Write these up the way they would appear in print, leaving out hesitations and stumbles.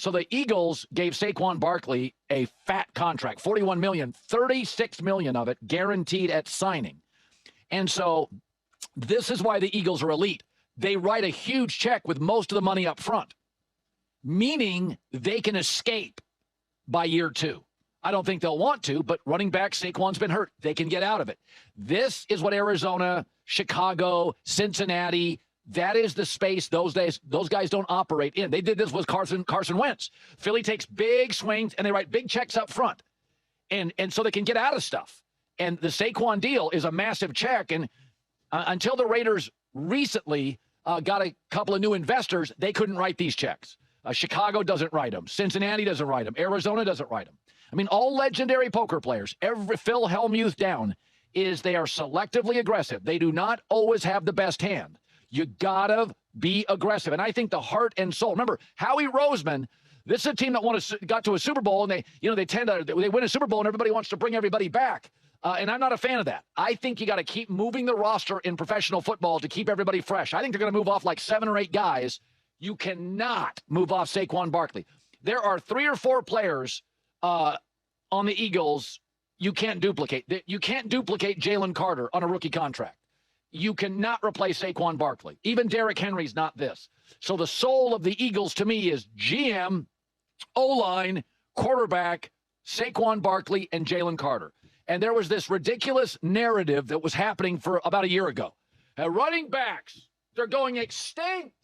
So the Eagles gave Saquon Barkley a fat contract, $41 million, $36 million of it guaranteed at signing. And so this is why the Eagles are elite. They write a huge check with most of the money up front, meaning they can escape by year 2. I don't think they'll want to, but running back Saquon's been hurt. They can get out of it. This is what Arizona, Chicago, Cincinnati, that is the space those guys don't operate in. They did this with Carson Wentz. Philly takes big swings, and they write big checks up front. And so they can get out of stuff. And the Saquon deal is a massive check. And until the Raiders recently got a couple of new investors, they couldn't write these checks. Chicago doesn't write them. Cincinnati doesn't write them. Arizona doesn't write them. I mean, all legendary poker players, every Phil Hellmuth down, is they are selectively aggressive. They do not always have the best hand. You gotta be aggressive. And I think the heart and soul. Remember, Howie Roseman, this is a team that got to a Super Bowl, and they win a Super Bowl, and everybody wants to bring everybody back. And I'm not a fan of that. I think you got to keep moving the roster in professional football to keep everybody fresh. I think they're going to move off like 7 or 8 guys. You cannot move off Saquon Barkley. There are 3 or 4 players on the Eagles you can't duplicate. You can't duplicate Jalen Carter on a rookie contract. You cannot replace Saquon Barkley. Even Derrick Henry's not this. So the soul of the Eagles to me is GM, O-line, quarterback, Saquon Barkley, and Jalen Carter. And there was this ridiculous narrative that was happening for about a year ago. Running backs, they're going extinct.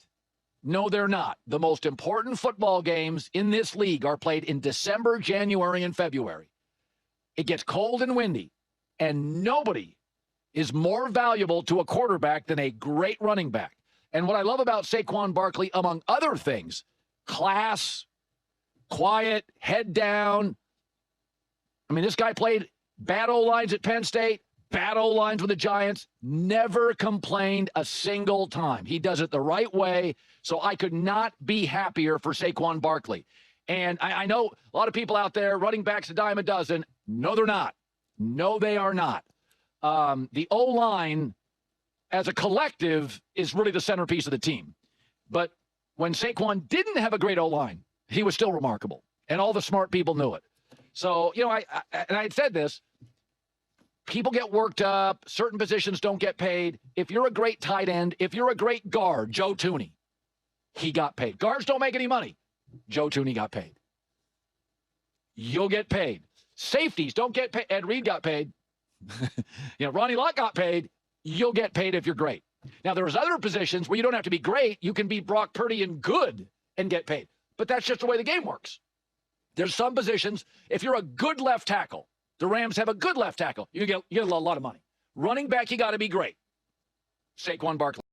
No, they're not. The most important football games in this league are played in December, January, and February. It gets cold and windy, and nobody is more valuable to a quarterback than a great running back. And what I love about Saquon Barkley, among other things, class, quiet, head down. I mean, this guy played bad O-lines at Penn State, bad O-lines with the Giants, never complained a single time. He does it the right way, so I could not be happier for Saquon Barkley. And I know a lot of people out there, running backs a dime a dozen. No, they're not. No, they are not. The O-line as a collective is really the centerpiece of the team. But when Saquon didn't have a great O-line, he was still remarkable. And all the smart people knew it. So, I had said this, people get worked up, certain positions don't get paid. If you're a great tight end, if you're a great guard, Joe Thuney, he got paid. Guards don't make any money. Joe Thuney got paid. You'll get paid. Safeties don't get paid. Ed Reed got paid. Ronnie Lott got paid. You'll get paid if you're great. Now, there's other positions where you don't have to be great. You can be Brock Purdy and good and get paid. But that's just the way the game works. There's some positions, if you're a good left tackle, the Rams have a good left tackle, you get a lot of money. Running back, you got to be great. Saquon Barkley.